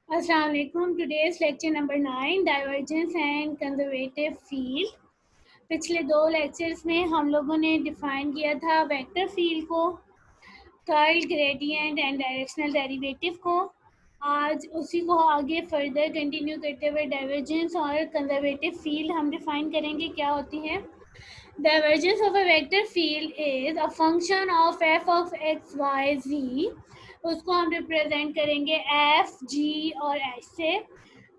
Assalamu alaikum. Today's lecture number 9, divergence and conservative field. पिछले दो lectures में हम लोगों ने डिफाइन किया था वेक्टर फील्ड को, curl, gradient and directional derivative को। आज उसी को आगे फर्दर कंटिन्यू करते हुए डाइवर्जेंस और कंजर्वेटिव फील्ड हम डिफाइन करेंगे क्या होती है। Divergence of a vector field is a function of f of x, y, z। उसको हम रिप्रेजेंट करेंगे f, g और h से।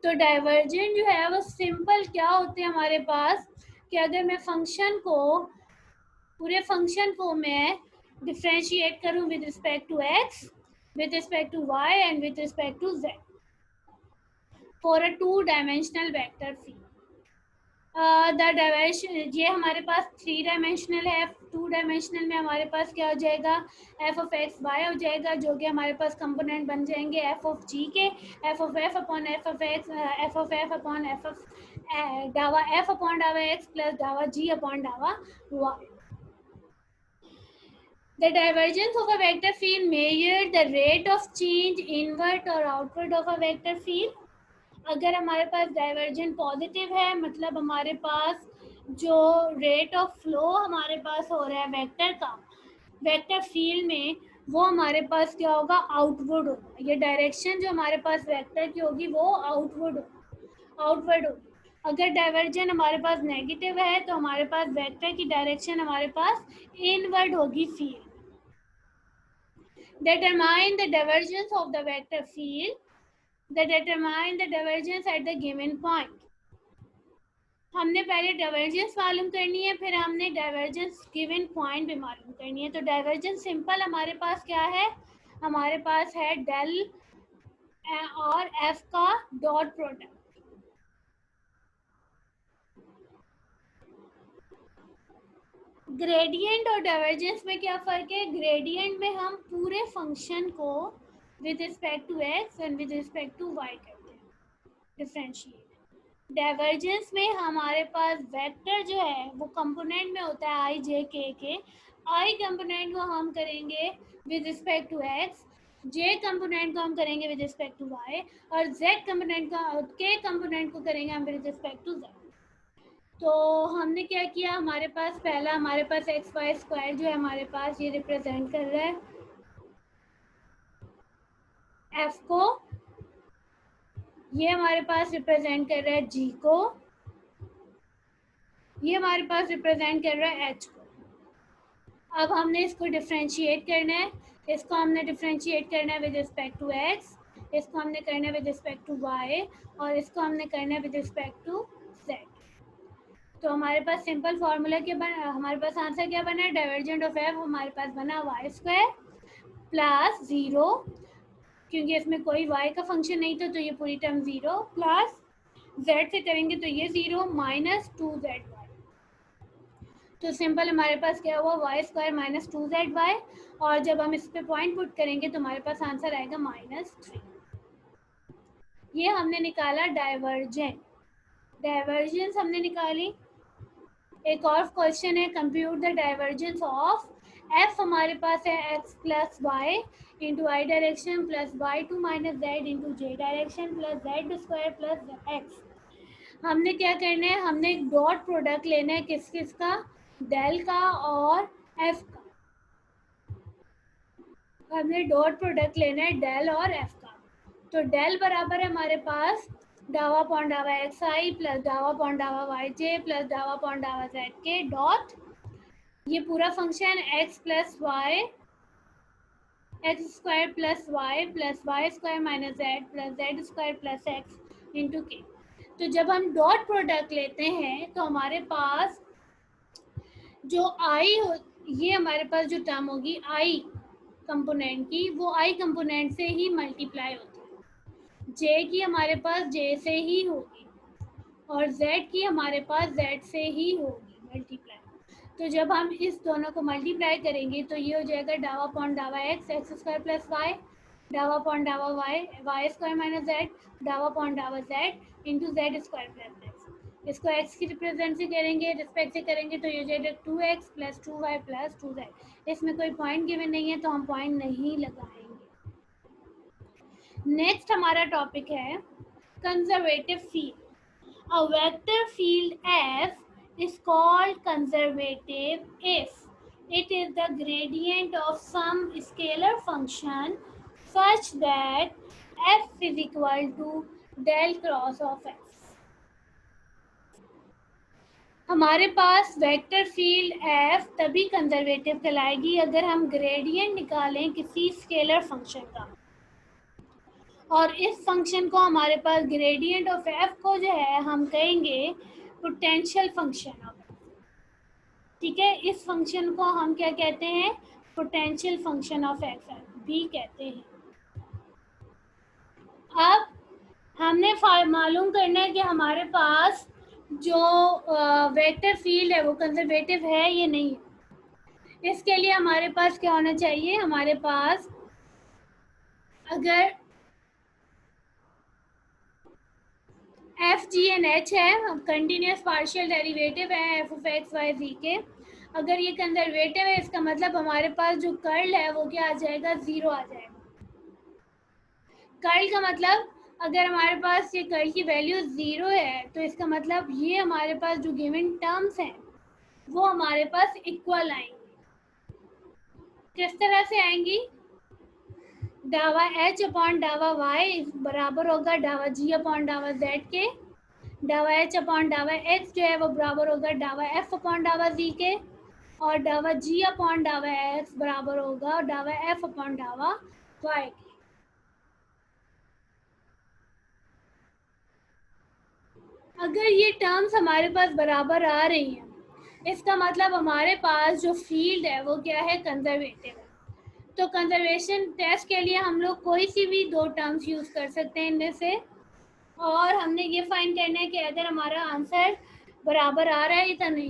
तो डाइवर्जेंट जो है वो सिंपल क्या होते हैं हमारे पास कि अगर मैं फंक्शन को पूरे फंक्शन को मैं डिफ्रेंशिएट करूं with respect to x, with respect to y and with respect to z for a two dimensional vector field. The dimension ये हमारे पास थ्री डायमेंशनल है। टू डायमेंशनल में हमारे पास क्या हो जाएगा, एफ ऑफ एक्स वाई हो जाएगा, जो कि हमारे पास कंपोनेंट बन जाएंगे एफ ऑफ जी के, F of F upon F of x, F of F upon F of डावा एफ अपॉन डावा एक्स प्लस डावा जी अपॉन डावा Y. The divergence of a vector field measures the rate of change inward or outward of a vector field। अगर हमारे पास divergent positive है मतलब हमारे पास जो रेट ऑफ फ्लो हमारे पास हो रहा है वेक्टर का वेक्टर फील्ड में, वो हमारे पास क्या होगा, आउटवर्ड होगा। ये डायरेक्शन जो हमारे पास वेक्टर की होगी वो आउटवर्ड होगी। अगर डाइवर्जेंट हमारे पास नेगेटिव है तो हमारे पास वेक्टर की डायरेक्शन हमारे पास इनवर्ड होगी field. Determine the divergence of the vector field that determine the divergence at the given point। हमने पहले डाइवर्जेंस मालूम करनी है, फिर हमने डाइवर्जेंस गिवन पॉइंट भी मालूम करनी है। तो डाइवर्जेंस सिंपल हमारे पास क्या है, हमारे पास है डेल और एफ का डॉट प्रोडक्ट। ग्रेडियंट और डाइवर्जेंस में क्या फ़र्क है, ग्रेडियंट में हम पूरे फंक्शन को with respect to x and with respect to y करते हैं, डिफरेंशिएट। डाइवर्जेंस में हमारे पास वेक्टर जो है वो कंपोनेंट में होता है आई जे के। आई कंपोनेंट को हम करेंगे with respect to x, j component को हम करेंगे विद रिस्पेक्ट टू वाई, और जेड कंपोनेंट का के कंपोनेंट को करेंगे हम विद रिस्पेक्ट टू जेड। तो हमने क्या किया, हमारे पास पहला हमारे पास एक्स वाई स्क्वायर जो है हमारे पास ये रिप्रेजेंट कर रहा है एफ को, ये हमारे पास रिप्रेजेंट कर रहा है जी को, ये हमारे पास रिप्रेजेंट कर रहा है एच को। अब हमने इसको डिफ्रेंशिएट करना है, इसको हमने डिफ्रेंशिएट करना है विद रिस्पेक्ट टू एक्स, इसको हमने करना है विद रिस्पेक्ट टू वाई, और इसको हमने करना है विद रिस्पेक्ट टू जेड। तो हमारे पास सिंपल फार्मूला क्या बना, हमारे पास आंसर क्या बना है, डाइवर्जेंट ऑफ एफ हमारे पास बना वाई स्क्वायर प्लस ज़ीरो, क्योंकि इसमें कोई वाई का फंक्शन नहीं था तो ये पूरी टर्म ज़ीरो, प्लस जेड से करेंगे तो ये zero minus two z y. तो सिंपल हमारे पास क्या हुआ, y square minus two z y, और जब हम इस पे पॉइंट पुट करेंगे तो हमारे पास आंसर आएगा -3। ये हमने निकाला डाइवर्जेंट, डाइवर्जेंस हमने निकाली। एक और क्वेश्चन है, compute the divergence of f, हमारे पास है x plus y into i direction plus y two minus z into j direction plus z square plus x. हमने क्या करना है, हमने एक डॉट प्रोडक्ट लेना है किस किस का, डेल का और एफ का। हमने डॉट प्रोडक्ट लेना है डेल और एफ का। तो डेल बराबर है हमारे पास डावा पॉन डावा एक्स आई प्लस डावा पॉन डावा वाई जे प्लस डावा पॉन डावा जेड के डॉट ये पूरा function x plus y x square plus y square minus z plus z square plus x into k. तो जब हम डॉट प्रोडक्ट लेते हैं तो हमारे पास जो आई हो, ये हमारे पास जो टर्म होगी आई कंपोनेंट की, वो आई कंपोनेंट से ही मल्टीप्लाई होती है, जे की हमारे पास जे से ही होगी और जेड की हमारे पास जेड से ही होगी मल्टीप्लाई। तो जब हम इस दोनों को मल्टीप्लाई करेंगे तो ये हो जाएगा डावा पॉन डावा x x square plus y, डावा पॉन डावा y y square minus z, डावा पॉन डावा z into z square plus x. इसको एक्स की रिप्रेजेंट से करेंगे, रिस्पेक्ट से करेंगे तो ये हो जाएगा 2x plus 2y plus 2z। इसमें कोई पॉइंट गिवन नहीं है तो हम पॉइंट नहीं लगाएंगे। नेक्स्ट हमारा टॉपिक है conservative field. A vector field f is called conservative if it is the gradient of some scalar function such that f is equal to del cross of f. हमारे पास vector field f तभी conservative कहलाएगी अगर हम gradient निकालें किसी scalar function का, और इस फंक्शन को हमारे पास ग्रेडियंट ऑफ f को जो है हम कहेंगे पोटेंशियल फंक्शन ऑफ. ठीक है, इस फंक्शन को हम क्या कहते हैं? पोटेंशियल फंक्शन ऑफ एक्स भी कहते हैं. अब हमने मालूम करना है कि हमारे पास जो वेक्टर फील्ड है वो कंजर्वेटिव है या नहीं है. इसके लिए हमारे पास क्या होना चाहिए? हमारे पास अगर एफ जी एन एच है, कंटिन्यूस पार्शियल डेरिवेटिव है एफ ऑफ एक्स वाई जी के, अगर ये कंजर्वेटिव है इसका मतलब हमारे पास जो कर्ल है वो क्या आ जाएगा? ज़ीरो आ जाएगा. कर्ल का मतलब अगर हमारे पास ये कर्ल की वैल्यू ज़ीरो है तो इसका मतलब ये हमारे पास जो गिवन टर्म्स हैं वो हमारे पास इक्वल आएंगी. किस तरह से आएंगी? डावा एच अपॉन डावा वाई बराबर होगा डावा जी अपॉन डावा जेड के. डावा एच अपॉन डावा एक्स जो है वो बराबर होगा डावा एफ अपॉन डावा जी के, और डावा जी अपॉन डावा एक्स बराबर होगा डावा एफ अपॉन डावा वाई के. अगर ये टर्म्स हमारे पास बराबर आ रही हैं इसका मतलब हमारे पास जो फील्ड है वो क्या है? कंजर्वेटिव है. तो कंजर्वेशन टेस्ट के लिए हम लोग कोई सी भी दो टर्म्स यूज़ कर सकते हैं इनमें से, और हमने ये फाइंड करना है कि अगर हमारा आंसर बराबर आ रहा है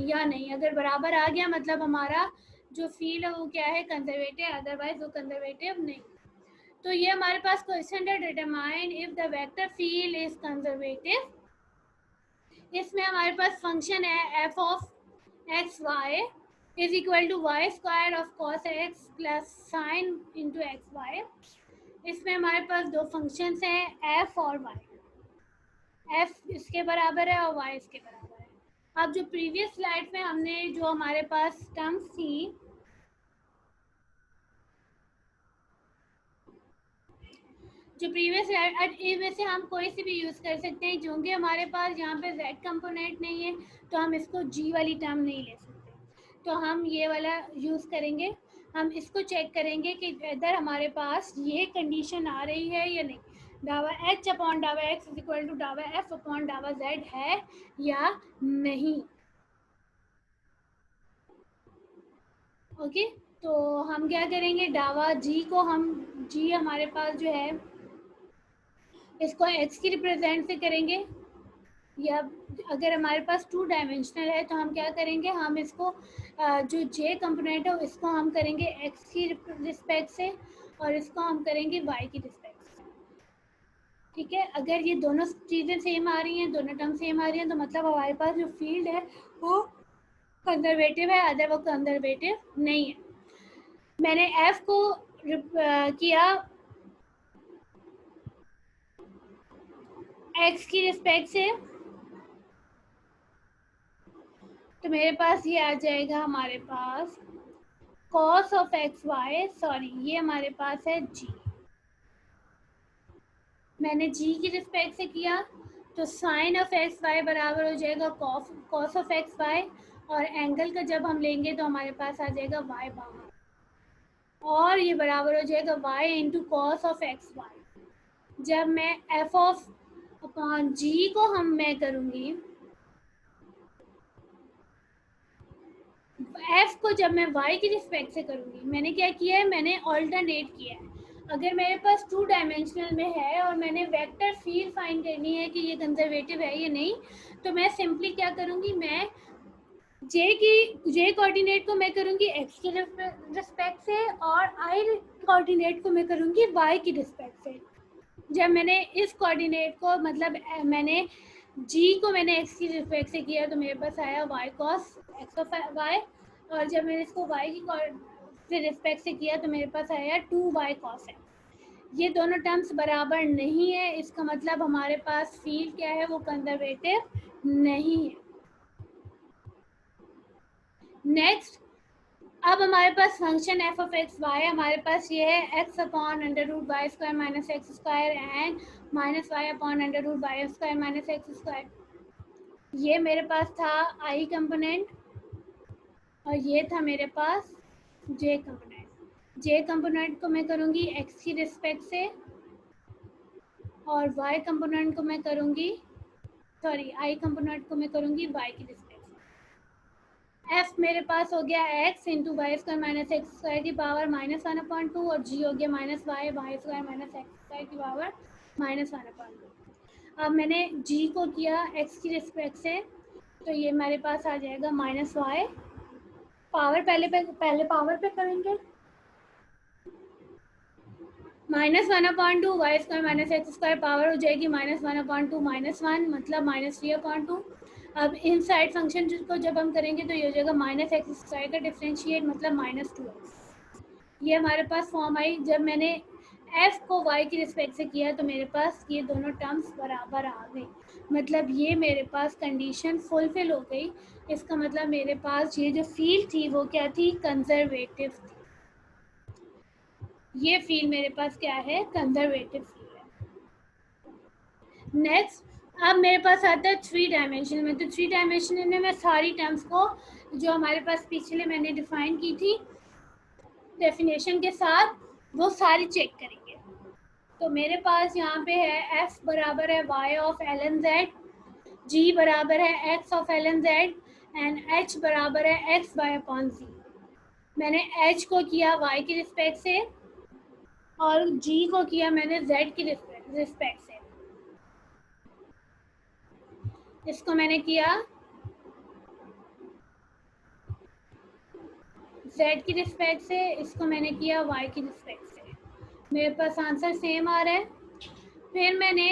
या नहीं. अगर बराबर आ गया मतलब हमारा जो फील्ड है वो क्या है? कंजर्वेटिव, अदरवाइज वो कंजर्वेटिव नहीं. तो ये हमारे पास क्वेश्चन है determine if the vector field is conservative. इसमें हमारे पास फंक्शन है f of x y is equal to y square of cos x plus sine into x y. इसमें हमारे पास दो फंक्शंस हैं एफ और वाई. एफ इसके बराबर है और वाई इसके बराबर है. अब जो प्रीवियस स्लाइड में हमने जो हमारे पास टर्म्स थी जो प्रीवियस में से हम कोई सी भी यूज़ कर सकते हैं. क्योंकि हमारे पास यहाँ पे z कंपोनेंट नहीं है तो हम इसको g वाली टर्म नहीं ले सकते, तो हम ये वाला यूज़ करेंगे. हम इसको चेक करेंगे कि इधर हमारे पास ये कंडीशन आ रही है या नहीं. डावा h अपॉन डावा x इज इक्वल टू डावा f अपॉन डावा z है या नहीं. ओके, तो हम क्या करेंगे? डावा g को हम g हमारे पास जो है इसको x की रिप्रेजेंट से करेंगे, या अगर हमारे पास टू डायमेंशनल है तो हम क्या करेंगे? हम इसको जो j कंपोनेंट है इसको हम करेंगे x की रिस्पेक्ट से और इसको हम करेंगे y की रिस्पेक्ट से. ठीक है, अगर ये दोनों चीज़ें सेम आ रही हैं, दोनों टर्म सेम आ रही हैं, तो मतलब हमारे पास जो फील्ड है वो कंजर्वेटिव है, अदर वो कंजर्वेटिव नहीं है. मैंने f को किया x की रिस्पेक्ट से, तो मेरे पास ये आ जाएगा हमारे पास cos of x y, sorry ये हमारे पास है g. मैंने g की रिस्पेक्ट से किया तो साइन ऑफ एक्स वाई बराबर हो जाएगा cos ऑफ एक्स वाई, और एंगल का जब हम लेंगे तो हमारे पास आ जाएगा y बाहर, और ये बराबर हो जाएगा y into cos of x y. जब मैं f ऑफ अपॉन g को मैं करूँगी, f को जब मैं y की रिस्पेक्ट से करूँगी, मैंने क्या किया है? मैंने ऑल्टरनेट किया है. अगर मेरे पास टू डायमेंशनल में है और मैंने वेक्टर फील्ड फाइंड करनी है कि ये कंजर्वेटिव है या नहीं, तो मैं सिंपली क्या करूँगी? मैं जे कोऑर्डिनेट को मैं करूँगी x की रिस्पेक्ट से और i कोऑर्डिनेट को मैं करूँगी y की रिस्पेक्ट से. जब मैंने इस कोऑर्डिनेट को मतलब मैंने g को मैंने x की रिस्पेक्ट से किया तो मेरे पास आया y cos x of y, और जब मैंने इसको y की रिस्पेक्ट से किया तो मेरे पास आया 2y cos x. ये दोनों टर्म्स बराबर नहीं है, इसका मतलब हमारे पास फील्ड क्या है, वो कंजर्वेटिव नहीं है। नेक्स्ट, अब हमारे पास function F of x Y, हमारे पास ये है X upon under root Y square minus x square and minus Y upon under root Y square minus x square. ये मेरे पास था आई कंपोनेंट और ये था मेरे पास जे कंपोनेंट। जे कंपोनेंट को मैं करूँगी एक्स की रिस्पेक्ट से और वाई कंपोनेंट को मैं करूँगी, सॉरी आई कंपोनेंट को मैं करूँगी वाई की रिस्पेक्ट से। एफ मेरे पास हो गया x into y square minus x square की पावर -1/2 और जी हो गया minus y y square minus x square की पावर -1/2। अब मैंने जी को किया एक्स की रिस्पेक्ट से, तो ये मेरे पास आ जाएगा माइनस वाई पावर, पहले पावर पे करेंगे, -1/2 y square minus x square power हो जाएगी -1/2 -1 मतलब -3/2। अब इन साइड फंक्शन को जब हम करेंगे तो ये हो जाएगा माइनस एक्स स्क्वायर का डिफ्रेंशिएट मतलब -2x। ये हमारे पास फॉर्म आई। जब मैंने f को y की रिस्पेक्ट से किया तो मेरे पास ये दोनों टर्म्स बराबर आ गई, मतलब ये मेरे पास कंडीशन फुलफिल हो गई। इसका मतलब मेरे पास ये जो फील्ड थी वो क्या थी, कंजर्वेटिव थी। ये फील्ड मेरे पास क्या है, कंजर्वेटिव फील्ड है। नेक्स्ट, अब मेरे पास आता है 3 डायमेंशन में। तो 3 डायमेंशन में मैं सारी टर्म्स को जो हमारे पास पिछले मैंने डिफाइन की थी डेफिनेशन के साथ, वो सारी चेक करेंगे। तो मेरे पास यहाँ पे है f बराबर है y of l n z, g बराबर है x of l n z and h बराबर है x y अपॉन z। मैंने h को किया y की रिस्पेक्ट से और g को किया मैंने z की रिस्पेक्ट से। इसको मैंने किया z की रिस्पेक्ट से, इसको मैंने किया y की रिस्पेक्ट से। मेरे पास आंसर सेम आ रहा है। फिर मैंने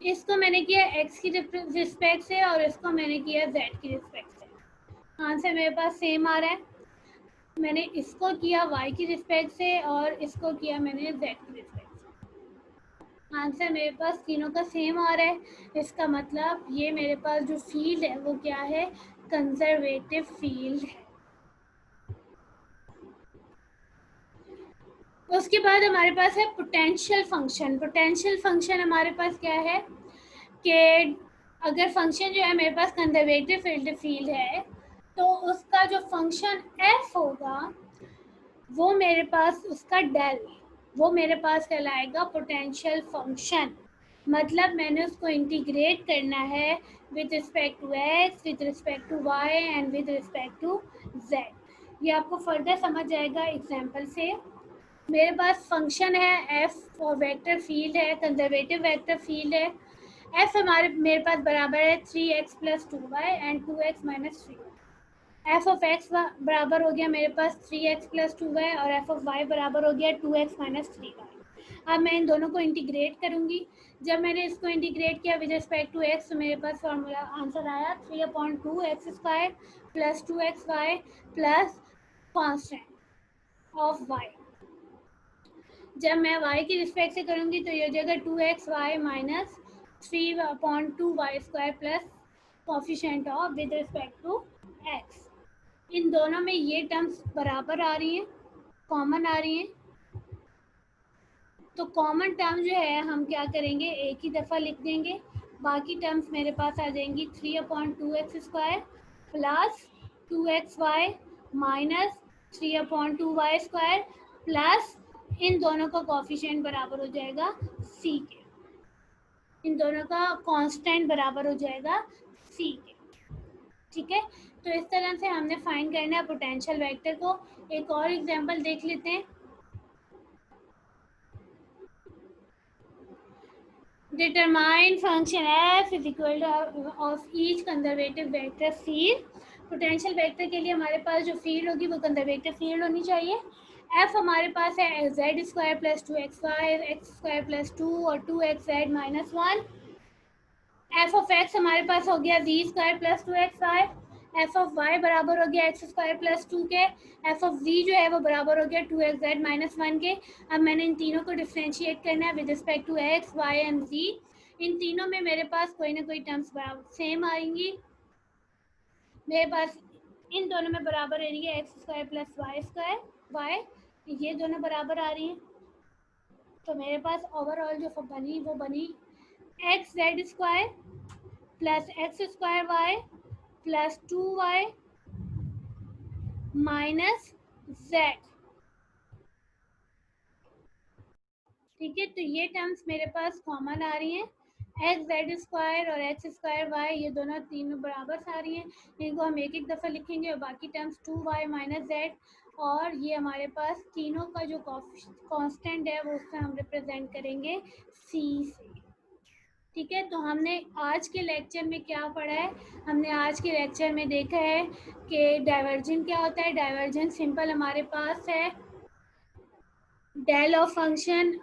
इसको मैंने किया x की रिस्पेक्ट से और इसको मैंने किया z की रिस्पेक्ट से, आंसर मेरे पास सेम आ रहा है। मैंने इसको किया y की रिस्पेक्ट से और इसको किया मैंने z की रिस्पेक्ट से, आंसर मेरे पास तीनों का सेम आ रहा है। इसका मतलब ये मेरे पास जो फील्ड है वो क्या है, कंजर्वेटिव फील्ड है। उसके बाद हमारे पास है पोटेंशियल फंक्शन। पोटेंशियल फंक्शन हमारे पास क्या है कि अगर फंक्शन जो है मेरे पास कंजर्वेटिव फील्ड है तो उसका जो फंक्शन f होगा वो मेरे पास उसका डेल, वो मेरे पास कहलाएगा पोटेंशियल फंक्शन। मतलब मैंने उसको इंटीग्रेट करना है with respect to x, with respect to y and with respect to z. ये आपको फर्दर समझ जाएगा एग्जाम्पल से। मेरे पास फंक्शन है एफ और वेक्टर फील्ड है, कंजर्वेटिव वेक्टर फील्ड है। एफ मेरे पास बराबर है 3x plus 2y and 2x minus 3y। F of x बराबर हो गया मेरे पास 3x प्लस 2y और एफ ऑफ वाई बराबर हो गया 2x माइनस 3y। अब मैं इन दोनों को इंटीग्रेट करूँगी। जब मैंने इसको इंटीग्रेट किया विद रिस्पेक्ट टू एक्स तो मेरे पास फॉर्मूला आंसर आया 3/2 x square plus 2xy plus constant of y. जब मैं y की रिस्पेक्ट से करूँगी तो ये हो जाएगा 2xy minus 3/2 Y square plus coefficient of with respect to x। इन दोनों में ये टर्म्स बराबर आ रही हैं, कॉमन आ रही हैं। तो कॉमन टर्म जो है हम क्या करेंगे, एक ही दफ़ा लिख देंगे। बाकी टर्म्स मेरे पास आ जाएंगी 3/2 x square plus 2xy minus 3/2 Y square plus इन दोनों का कॉफिशिएंट बराबर हो जाएगा c के, इन दोनों का कांस्टेंट बराबर हो जाएगा c के। ठीक है, तो इस तरह से हमने फाइंड करना है पोटेंशियल वेक्टर को। एक और एग्जांपल देख लेते हैं। Determine function f is equal two of each conservative vector field. Potential vector के लिए हमारे पास जो फील्ड होगी वो कंजर्वेटिव फील्ड होनी चाहिए। f हमारे पास है z square plus 2xy x square plus 2 और 2xz minus 1। F of x हमारे पास हो गया z square plus 2xy। F of y बराबर हो गया एक्स स्क्वायर प्लस 2 के, एफ ऑफ जी जो है वो बराबर हो गया 2x(z) माइनस 1 के। अब मैंने इन तीनों को डिफ्रेंशिएट करना है with respect to X Y and G. इन तीनों में मेरे पास कोई ना कोई टर्म्स बराबर सेम आएंगी। मेरे पास इन दोनों में बराबर आ रही है x square plus y square, y ये दोनों बराबर आ रही हैं। तो मेरे पास ओवरऑल जो बनी वो बनी x z square plus x square y plus 2y minus z. ठीक है, तो ये टर्म्स मेरे पास कॉमन आ रही हैं। एक्स जेड स्क्वायर और एक्स स्क्वायर वाई ये दोनों तीनों बराबर आ रही हैं। इनको हम एक एक दफ़ा लिखेंगे और बाकी टर्म्स 2y माइनस जेड, और ये हमारे पास तीनों का जो कांस्टेंट है वो उससे हम रिप्रेजेंट करेंगे c से। ठीक है, तो हमने आज के लेक्चर में क्या पढ़ा है? हमने आज के लेक्चर में देखा है कि डाइवर्जेंस क्या होता है। डाइवर्जेंस सिंपल हमारे पास है डेल ऑफ फंक्शन,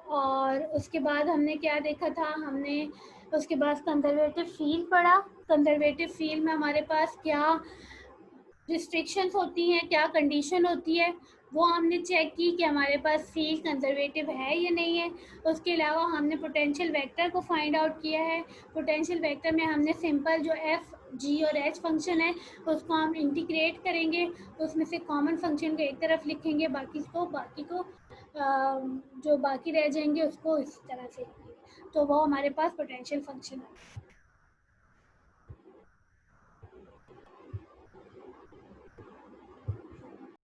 और उसके बाद हमने क्या देखा था, हमने उसके बाद कंजर्वेटिव फील्ड पढ़ा। कंजर्वेटिव फील्ड में हमारे पास क्या रिस्ट्रिक्शंस होती हैं, क्या कंडीशन होती है, वो हमने चेक की कि हमारे पास फील्ड कंजर्वेटिव है या नहीं है। उसके अलावा हमने पोटेंशियल वेक्टर को फाइंड आउट किया है। पोटेंशियल वेक्टर में हमने सिंपल जो एफ जी और एच फंक्शन है उसको हम इंटीग्रेट करेंगे, तो उसमें से कॉमन फंक्शन को एक तरफ लिखेंगे, बाकी को जो बाकी रह जाएंगे उसको इस तरह से, तो वो हमारे पास पोटेंशियल फंक्शन है।